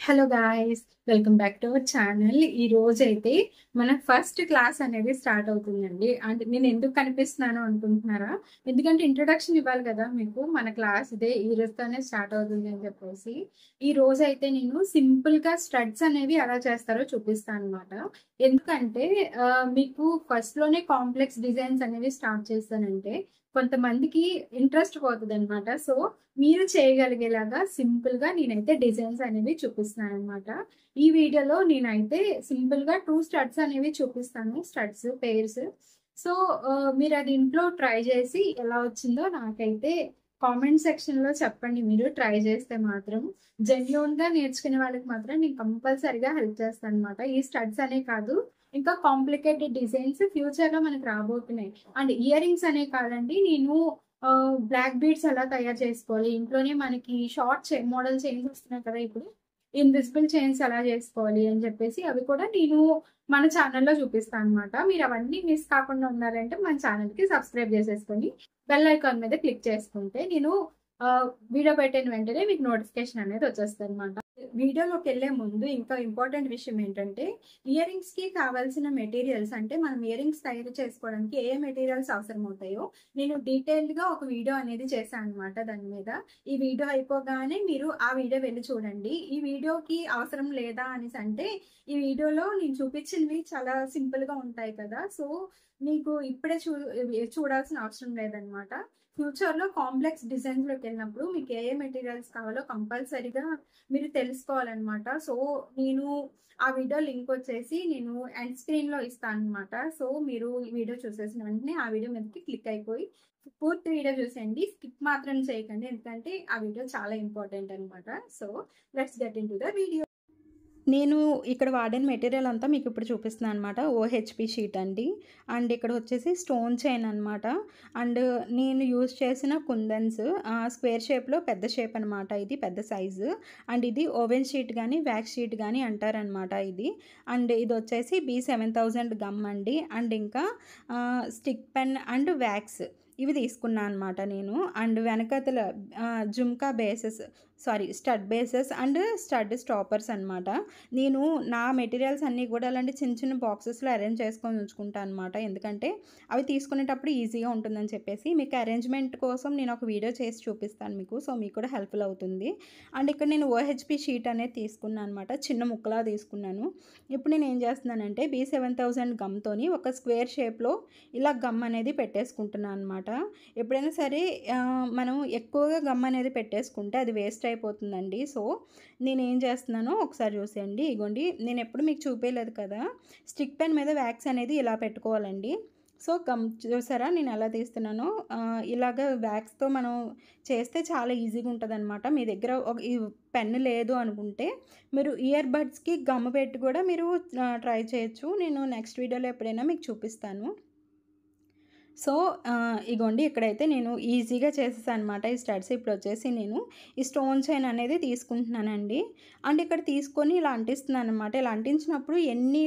Hello guys, welcome back to our channel. ఈ రోజు అయితే మన ఫస్ట్ క్లాస్ అనేది స్టార్ట్ అవుతుందండి. అంటే నేను ఎందుకు కనిపిస్తున్నాను అనుకుంటున్నారా? ఎందుకంటే ఇంట్రొడక్షన్ ఇవ్వాలి కదా మీకు. మన క్లాస్ ఇదే ఈ రోజుతోనే స్టార్ట్ అవుతుంది అని చెప్పేసి ఈ రోజు అయితే నేను సింపుల్ గా స్టడ్స్ అనేవి ఎలా చేస్తారో చూపిస్తాను అనమాట. ఎందుకంటే మీకు ఫస్ట్ లోనే కాంప్లెక్స్ డిజైన్స్ అనేవి స్టార్ట్ చేస్తానంటే కొంతమందికి ఇంట్రెస్ట్ పోతుంది అనమాట. సో మీరు చేయగలిగేలాగా సింపుల్ గా నేనైతే డిజైన్స్ అనేవి చూపిస్తాను అనమాట. ఈ వీడియోలో నేనైతే సింపుల్ గా 2 స్టడ్స్ అనేవి చూపిస్తాను, స్టడ్స్ పేర్స్. సో మీరు అది ఇంట్లో ట్రై చేసి ఎలా వచ్చిందో నాకైతే కామెంట్ సెక్షన్ లో చెప్పండి. మీరు ట్రై చేస్తే మాత్రం జెన్యూన్ గా నేర్చుకునే వాళ్ళకి మాత్రం నేను కంపల్సరిగా హెల్ప్ చేస్తాను అనమాట. ఈ స్టడ్స్ అనే కాదు, ఇంకా కాంప్లికేటెడ్ డిజైన్స్ ఫ్యూచర్ లో మనకు రాబోతున్నాయి. అండ్ ఇయర్ రింగ్స్ అనే కాదండి, నేను బ్లాక్ బీడ్స్ ఎలా తయారు చేసుకోవాలి ఇంట్లోనే, మనకి షార్ట్ మోడల్ చైన్స్ వస్తున్నాయి కదా ఇప్పుడు, ఇన్విజిబుల్ చైన్స్ ఎలా చేసుకోవాలి అని చెప్పేసి అవి కూడా నేను మన ఛానల్లో చూపిస్తాను అనమాట. మీరు అవన్నీ మిస్ కాకుండా ఉండాలంటే మన ఛానల్ కి సబ్స్క్రైబ్ చేసేసుకొని బెల్ ఐకాన్ మీద క్లిక్ చేసుకుంటే నేను వీడియో పెట్టిన వెంటనే మీకు నోటిఫికేషన్ అనేది వచ్చేస్తుంది అనమాట. వీడియోలోకి వెళ్లే ముందు ఇంకా ఇంపార్టెంట్ విషయం ఏంటంటే, ఇయర్ రింగ్స్ కి కావాల్సిన మెటీరియల్స్, అంటే మనం ఇయర్ రింగ్స్ తయారు చేసుకోవడానికి ఏ మెటీరియల్స్ అవసరం అవుతాయో నేను డీటెయిల్డ్ గా ఒక వీడియో అనేది చేశాను అనమాట. దాని మీద ఈ వీడియో అయిపోగానే మీరు ఆ వీడియో వెళ్ళి చూడండి. ఈ వీడియోకి అవసరం లేదా అనేసి అంటే, ఈ వీడియోలో నేను చూపించినవి చాలా సింపుల్ గా ఉంటాయి కదా, సో మీకు ఇప్పుడే చూడాల్సిన అవసరం లేదనమాట. ఫ్యూచర్ లో కాంప్లెక్స్ డిజైన్స్ లోకి వెళ్ళినప్పుడు మీకు ఏ మెటీరియల్స్ కావాలో కంపల్సరీగా మీరు తెలుసుకోవాలన్నమాట. సో నేను ఆ వీడియో లింక్ వచ్చేసి నేను ఎండ్ స్క్రీన్ లో ఇస్తాను అనమాట. సో మీరు ఈ వీడియో చూసేసిన వెంటనే ఆ వీడియో మీదకి క్లిక్ అయిపోయి పూర్తి వీడియో చూసేయండి, స్కిప్ మాత్రం చేయకండి, ఎందుకంటే ఆ వీడియో చాలా ఇంపార్టెంట్ అనమాట. So let's get in to the video. నేను ఇక్కడ వాడిన మెటీరియల్ అంతా మీకు ఇప్పుడు చూపిస్తున్నాను అనమాట. ఓహెచ్పి షీట్ అండి. అండ్ ఇక్కడ వచ్చేసి స్టోన్ చైన్ అనమాట. అండ్ నేను యూజ్ చేసిన కుందన్స్ స్క్వేర్ షేప్లో పెద్ద షేప్ అనమాట. ఇది పెద్ద సైజు. అండ్ ఇది ఓవెన్ షీట్ కానీ వ్యాక్స్ షీట్ కానీ అంటారనమాట ఇది. అండ్ ఇది వచ్చేసి B7000 గమ్ అండి. అండ్ ఇంకా స్టిక్ పెన్ అండ్ వ్యాక్స్ ఇవి తీసుకున్నాను అనమాట నేను. అండ్ వెనకతల jhumka bases, stud bases and stud stoppers అనమాట. నేను నా మెటీరియల్స్ అన్నీ కూడా అలాంటి చిన్న చిన్న బాక్సెస్లో అరేంజ్ చేసుకొని ఉంచుకుంటాను అనమాట. ఎందుకంటే అవి తీసుకునేటప్పుడు ఈజీగా ఉంటుందని చెప్పేసి. మీకు అరేంజ్మెంట్ కోసం నేను ఒక వీడియో చేసి చూపిస్తాను మీకు, సో మీకు కూడా హెల్ప్ఫుల్ అవుతుంది. అండ్ ఇక్కడ నేను ఓహెచ్పి షీట్ అనేది తీసుకున్నాను అనమాట. చిన్న ముక్కలా తీసుకున్నాను. ఇప్పుడు నేను ఏం చేస్తున్నానంటే B7000 గమ్తోని ఒక స్క్వేర్ షేప్లో ఇలా గమ్ అనేది పెట్టేసుకుంటున్నాను అనమాట. ఎప్పుడైనా సరే మనం ఎక్కువగా గమ్ అనేది పెట్టేసుకుంటే అది వేస్ట్ అయిపోతుందండి. సో నేను ఏం చేస్తున్నానో ఒకసారి చూసేయండి. ఇగోండి, నేను ఎప్పుడు మీకు చూపించలేదు కదా, స్టిక్ పెన్ మీద వ్యాక్స్ అనేది ఇలా పెట్టుకోవాలండి. సో గమ్ చూసారా నేను ఎలా తీస్తున్నానో, ఇలాగ వ్యాక్స్తో మనం చేస్తే చాలా ఈజీగా ఉంటుంది అనమాట. మీ దగ్గర ఈ పెన్ లేదు అనుకుంటే మీరు ఇయర్ బడ్స్కి గమ్ పెట్టి కూడా మీరు ట్రై చేయొచ్చు. నేను నెక్స్ట్ వీడియోలో ఎప్పుడైనా మీకు చూపిస్తాను. సో ఇగోండి, ఇక్కడైతే నేను ఈజీగా చేసేసాను అనమాట ఈ స్టడ్స్. ఇప్పుడు వచ్చేసి నేను ఈ స్టోన్ చైన్ అనేది తీసుకుంటున్నానండి. అండ్ ఇక్కడ తీసుకొని ఇలా అంటిస్తున్నాను అనమాట. ఇలా అంటించినప్పుడు ఎన్ని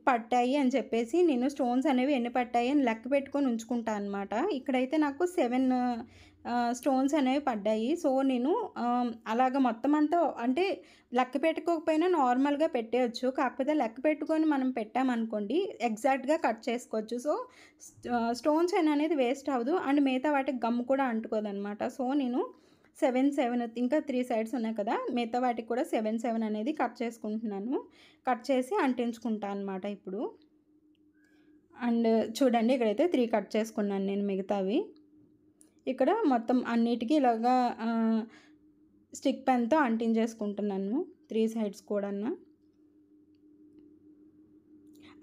పట్టాయి అని చెప్పేసి నేను స్టోన్స్ అనేవి ఎన్ని పట్టాయి అని లెక్క పెట్టుకొని ఉంచుకుంటాను అనమాట. ఇక్కడైతే నాకు 7 స్టోన్స్ అనేవి పడ్డాయి. సో నేను అలాగ మొత్తం అంతా అంటే లెక్క పెట్టుకోకపోయినా నార్మల్గా పెట్టేయచ్చు. కాకపోతే లెక్క పెట్టుకొని మనం పెట్టామనుకోండి ఎగ్జాక్ట్గా కట్ చేసుకోవచ్చు. సో స్టోన్స్ అనేది వేస్ట్ అవ్వదు. అండ్ మిగతా వాటికి గమ్ కూడా అంటుకోదనమాట. సో నేను 7 ఇంకా 3 సైడ్స్ ఉన్నాయి కదా, మిగతా వాటికి కూడా 7 అనేది కట్ చేసుకుంటున్నాను. కట్ చేసి అంటించుకుంటాను అనమాట ఇప్పుడు. అండ్ చూడండి, ఇక్కడైతే 3 కట్ చేసుకున్నాను నేను మిగతావి. ఇక్కడ మొత్తం అన్నిటికీ ఇలాగా స్టిక్ పెన్తో అంటించేసుకుంటున్నాను 3 సైడ్స్ కూడా.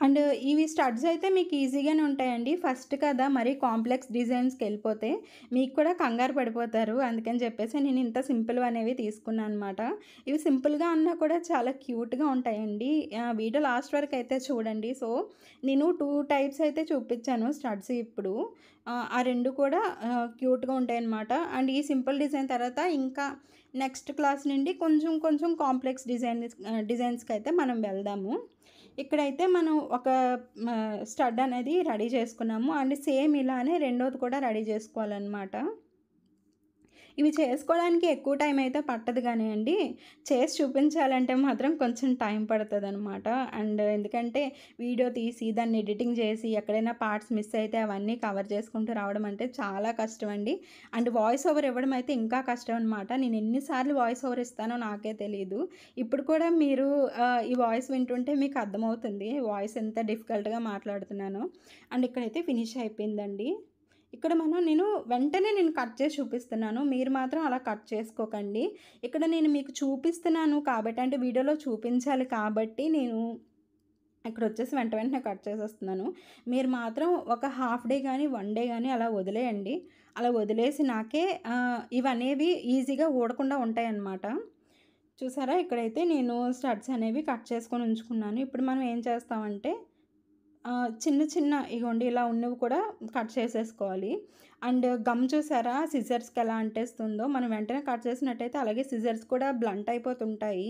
అండ్ ఇవి స్టడ్స్ అయితే మీకు ఈజీగానే ఉంటాయండి. ఫస్ట్ కదా, మరీ కాంప్లెక్స్ డిజైన్స్కి వెళ్ళిపోతే మీకు కూడా కంగారు పడిపోతారు. అందుకని చెప్పేసి నేను ఇంత సింపుల్ అనేవి తీసుకున్నాను అనమాట. ఇవి సింపుల్గా ఉన్నా కూడా చాలా క్యూట్గా ఉంటాయండి. వీడియో లాస్ట్ వరకు అయితే చూడండి. సో నేను 2 టైప్స్ అయితే చూపించాను స్టడ్స్ ఇప్పుడు. ఆ 2 కూడా క్యూట్గా ఉంటాయి అన్నమాట. అండ్ ఈ సింపుల్ డిజైన్ తర్వాత ఇంకా నెక్స్ట్ క్లాస్ నుండి కొంచెం కొంచెం కాంప్లెక్స్ డిజైన్స్కి అయితే మనం వెళ్దాము. ఇక్కడైతే మనం ఒక స్టడ్ అనేది రెడీ చేసుకున్నాము. అండ్ సేమ్ ఇలానే రెండోది కూడా రెడీ చేసుకోవాలన్నమాట. ఇవి చేసుకోవడానికి ఎక్కువ టైం అయితే పట్టదు కానియండి, చేసి చూపించాలంటే మాత్రం కొంచెం టైం పడుతుందనమాట. అండ్ ఎందుకంటే వీడియో తీసి దాన్ని ఎడిటింగ్ చేసి ఎక్కడైనా పార్ట్స్ మిస్ అయితే అవన్నీ కవర్ చేసుకుంటూ రావడం అంటే చాలా కష్టం అండి. అండ్ వాయిస్ ఓవర్ ఇవ్వడం అయితే ఇంకా కష్టం అనమాట. నేను ఎన్నిసార్లు వాయిస్ ఓవర్ ఇస్తానో నాకే తెలీదు. ఇప్పుడు కూడా మీరు ఈ వాయిస్ వింటుంటే మీకు అర్థమవుతుంది వాయిస్ ఎంత డిఫికల్ట్గా మాట్లాడుతున్నానో. అండ్ ఇక్కడైతే ఫినిష్ అయిపోయిందండి. ఇక్కడ నేను వెంటనే కట్ చేసి చూపిస్తున్నాను. మీరు మాత్రం అలా కట్ చేసుకోకండి. ఇక్కడ నేను మీకు చూపిస్తున్నాను కాబట్టి, అంటే వీడియోలో చూపించాలి కాబట్టి నేను ఇక్కడ వచ్చేసి వెంటనే కట్ చేసేస్తున్నాను. మీరు మాత్రం ఒక హాఫ్ డే కానీ 1 డే కానీ అలా వదిలేయండి. అలా వదిలేసి నాకే ఇవనేవి ఈజీగా ఊడకుండా ఉంటాయన్నమాట. చూసారా, ఇక్కడైతే నేను స్టడ్స్ అనేవి కట్ చేసుకొని ఉంచుకున్నాను. ఇప్పుడు మనం ఏం చేస్తామంటే చిన్న చిన్న ఇగోండి ఇలా ఉన్నవి కూడా కట్ చేసేసుకోవాలి. అండ్ గమ్ చూసారా సిజర్స్కి ఎలా అంటేస్తుందో, మనం వెంటనే కట్ చేసినట్టయితే అలాగే సిజర్స్ కూడా బ్లంట్ అయిపోతుంటాయి.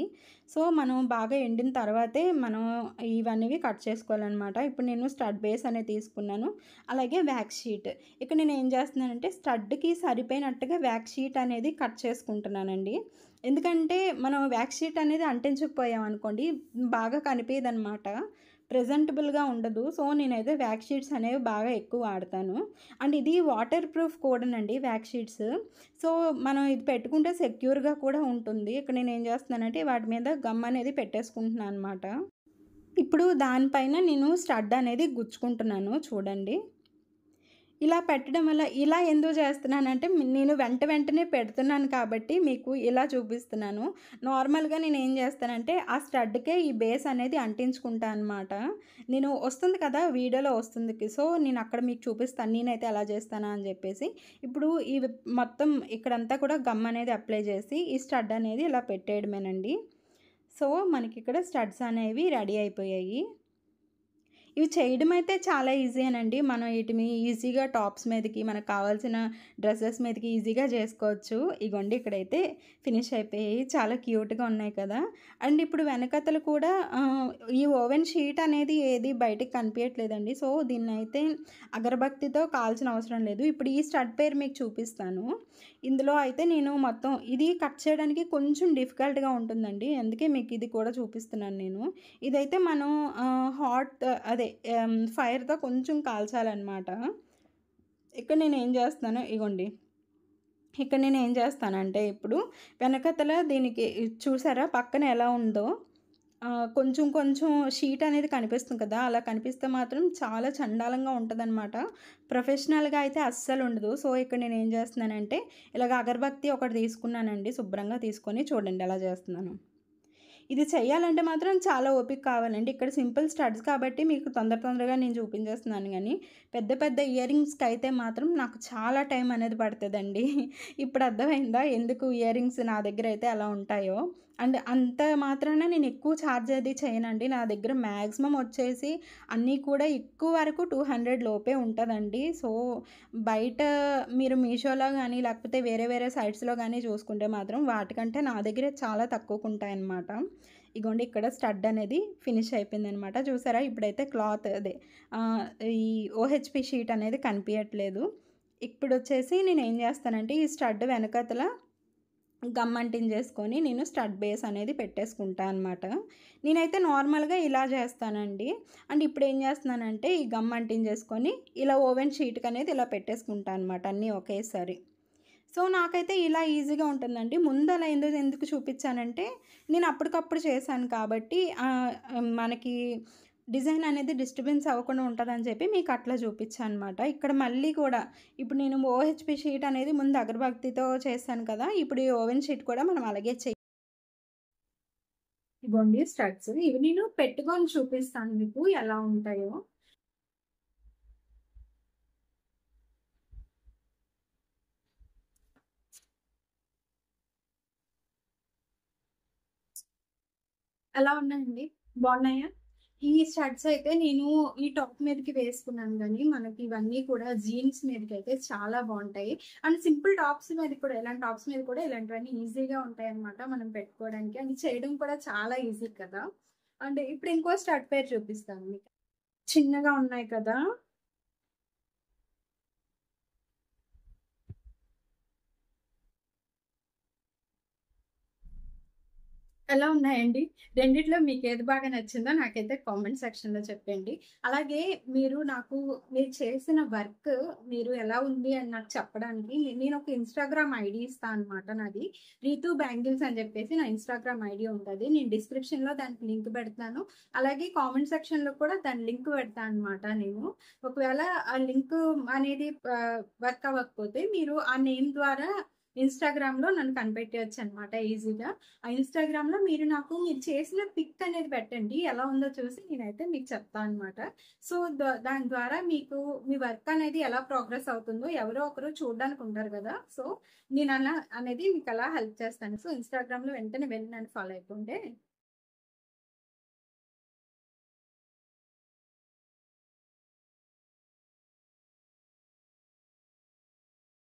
సో మనం బాగా ఎండిన తర్వాతే మనం ఇవన్నీ కట్ చేసుకోవాలన్నమాట. ఇప్పుడు నేను స్టడ్ బేస్ అనేది తీసుకున్నాను, అలాగే వ్యాక్స్ షీట్. ఇక్కడ నేను ఏం చేస్తున్నానంటే స్టడ్కి సరిపోయినట్టుగా వ్యాక్స్ షీట్ అనేది కట్ చేసుకుంటున్నానండి. ఎందుకంటే మనం వ్యాక్స్ షీట్ అనేది అంటించకపోయామనుకోండి బాగా కనిపించదనమాట, ప్రెజెంటబుల్గా ఉండదు. సో నేనైతే వ్యాక్స్ షీట్స్ అనేవి బాగా ఎక్కువ వాడతాను. అండ్ ఇది వాటర్ ప్రూఫ్ కూడానండి వ్యాక్స్ షీట్స్. సో మనం ఇది పెట్టుకుంటే సెక్యూర్గా కూడా ఉంటుంది. ఇక్కడ నేను ఏం చేస్తున్నానంటే వాటి మీద గమ్ అనేది పెట్టేసుకుంటున్నాను అనమాట. ఇప్పుడు దానిపైన నేను స్టడ్ అనేది గుచ్చుకుంటున్నాను చూడండి. ఇలా పెట్టడం వల్ల ఇలా ఎందుకు చేస్తున్నానంటే నేను వెంటనే పెడుతున్నాను కాబట్టి మీకు ఇలా చూపిస్తున్నాను. నార్మల్గా నేను ఏం చేస్తానంటే ఆ స్టడ్కే ఈ బేస్ అనేది అంటించుకుంటాను అనమాట. నేను వస్తుంది కదా వీడియోలో వస్తుంది, సో నేను అక్కడ మీకు చూపిస్తాను నేనైతే ఎలా చేస్తానా అని చెప్పేసి. ఇప్పుడు ఈ మొత్తం ఇక్కడంతా కూడా గమ్ అనేది అప్లై చేసి ఈ స్టడ్ అనేది ఇలా పెట్టేయడమేనండి. సో మనకి ఇక్కడ స్టడ్స్ అనేవి రెడీ అయిపోయాయి. ఇవి చేయడం అయితే చాలా ఈజీయేనండి. మనం వీటిని ఈజీగా టాప్స్ మీదకి మనకు కావాల్సిన డ్రెస్సెస్ మీదకి ఈజీగా చేసుకోవచ్చు. ఇగోండి ఇక్కడైతే ఫినిష్ అయిపోయాయి. చాలా క్యూట్‌గా ఉన్నాయి కదా! అండ్ ఇప్పుడు వెనకతలు కూడా ఈ ఓవెన్ షీట్ అనేది ఏది బయటకి కనిపియట్లేదండి. సో దీన్నైతే అగరబత్తితో కాల్చిన అవసరం లేదు. ఇప్పుడు ఈ స్టడ్ పేర్ మీకు చూపిస్తాను. ఇందులో అయితే నేను మొత్తం ఇది కట్ చేయడానికి కొంచెం డిఫికల్ట్‌గా ఉంటుందండి. అందుకే మీకు ఇది కూడా చూపిస్తున్నాను నేను. ఇదైతే మనం హాట్ అదే ఫైర్‌తో కొంచెం కాల్చాలన్నమాట. ఇక్కడ నేను ఏం చేస్తున్నానో ఇగోండి. ఇక్కడ నేను ఏం చేస్తానంటే ఇప్పుడు వెనకతల దీనికి చూసారా పక్కన ఎలా ఉందో కొంచెం కొంచెం షీట్ అనేది కనిపిస్తుంది కదా! అలా కనిపిస్తే మాత్రం చాలా చండాలంగా ఉంటదనమాట. ప్రొఫెషనల్‌గా అయితే అస్సలు ఉండదు. సో ఇక్కడ నేను ఏం చేస్తున్నానంటే ఇలాగ అగరబత్తి ఒకటి తీసుకున్నానండి, శుభ్రంగా తీసుకొని చూడండి ఎలా చేస్తున్నానో. ఇది చేయాలంటే మాత్రం చాలా ఓపిక కావాలండి. ఇక్కడ సింపుల్ స్టడ్స్ కాబట్టి మీకు తొందరగా నేను చూపించేస్తున్నాను గానీ, పెద్ద పెద్ద ఇయర్ రింగ్స్‌కి అయితే మాత్రం నాకు చాలా టైం అనేది పడతదండి. ఇప్పుడు అర్థమైందా ఎందుకు ఇయర్ రింగ్స్ నా దగ్గర అయితే అలా ఉంటాయో. అండ్ అంత మాత్రాన నేను ఎక్కువ ఛార్జ్ అది చేయనండి. నా దగ్గర మ్యాక్సిమం వచ్చేసి అన్నీ కూడా ఎక్కువ వరకు 200 లోపే ఉంటదండి. సో బయట మీరు మీషోలో గానీ, లేకపోతే వేరే సైట్స్‌లో గానీ చూసుకుంటే మాత్రం వాటికంటే నా దగ్గర చాలా తక్కువకుంటాయన్నమాట. ఇగోండి ఇక్కడ స్టడ్ అనేది ఫినిష్ అయిపోయిందనమాట. చూసారా ఇప్పుడైతే క్లాత్ అదే ఈ ఓహెచ్‌పి షీట్ అనేది కనిపియట్లేదు. ఇప్పుడొచ్చేసి నేనేం చేస్తానంటే ఈ స్టడ్ వెనకాతల గమ్ అంటించేసుకొని నేను స్టడ్ బేస్ అనేది పెట్టేసుకుంటా అనమాట. నేనైతే నార్మల్‌గా ఇలా చేస్తానండి. అండ్ ఇప్పుడు ఏం చేస్తున్నానంటే ఈ గమ్ అంటించేసుకొని ఇలా ఓవెన్ షీట్‌కి అనేది ఇలా పెట్టేసుకుంటా అనమాట అన్నీ ఒకేసారి. సో నాకైతే ఇలా ఈజీగా ఉంటుందండి. ముందు అలా ఎందుకు చూపించానంటే నేను అప్పటికప్పుడు చేశాను కాబట్టి మనకి డిజైన్ అనేది డిస్టర్బెన్స్ అవ్వకుండా ఉంటదని చెప్పి మీకు అట్లా చూపించానమాట. ఇక్కడ మళ్ళీ కూడా ఇప్పుడు నేను ఓహెచ్‌పి షీట్ అనేది ముందు అగరబత్తితో చేశాను కదా! ఇప్పుడు ఈ ఓవెన్ షీట్ కూడా మనం అలాగే ఇవ్వండి స్టడ్స్. ఇవి నేను పెట్టుకొని చూపిస్తాను మీకు ఎలా ఉంటాయో. ఎలా ఉన్నాయండి? బాగున్నాయా? ఈ స్టడ్స్ అయితే నేను ఈ టాప్ మీదకి వేసుకున్నాను కానీ మనకి ఇవన్నీ కూడా జీన్స్ మీదకి అయితే చాలా బాగుంటాయి. అండ్ సింపుల్ టాప్స్ మీద కూడా ఇలాంటి టాప్స్ మీద కూడా ఇలాంటివన్నీ ఈజీగా ఉంటాయి అనమాట మనం పెట్టుకోవడానికి. అండ్ చేయడం కూడా చాలా ఈజీ కదా. అండ్ ఇప్పుడు ఇంకో స్టడ్ పేరు చూపిస్తాను మీకు. చిన్నగా ఉన్నాయి కదా, ఎలా ఉన్నాయండి? రెండిట్లో మీకేది బాగా నచ్చిందో నాకైతే కామెంట్ సెక్షన్‌లో చెప్పండి. అలాగే మీరు చేసిన వర్క్ మీరు ఎలా ఉంది అని నాకు చెప్పడానికి నేనొక ఇన్‌స్టాగ్రామ్ ఐడీ ఇస్తా అనమాట నాది. 'రీతూ బ్యాంగిల్స్' అని చెప్పేసి నా ఇన్‌స్టాగ్రామ్ ఐడీ ఉంటది. నేను డిస్క్రిప్షన్‌లో దానికి లింక్ పెడతాను. అలాగే కామెంట్ సెక్షన్‌లో కూడా దాని లింక్ పెడతా అనమాట నేను. ఒకవేళ ఆ లింక్ అనేది వర్క్ అవ్వకపోతే మీరు ఆ నేమ్ ద్వారా ఇన్‌స్టాగ్రామ్‌లో నన్ను కనిపెట్టేయొచ్చనమాట ఈజీగా. ఆ ఇన్‌స్టాగ్రామ్‌లో మీరు చేసిన పిక్ అనేది పెట్టండి. ఎలా ఉందో చూసి నేనైతే మీకు చెప్తా అనమాట. సో, దాని ద్వారా మీకు మీ వర్క్ అనేది ఎలా ప్రోగ్రెస్ అవుతుందో ఎవరో ఒకరు చూడడానికి ఉంటారు గదా! సో, నేనలా అనేది మీకలా హెల్ప్ చేస్తాను. సో, ఇన్‌స్టాగ్రామ్‌లో వెంటనే వెళ్లి నన్ను ఫాలో అయిపోండి.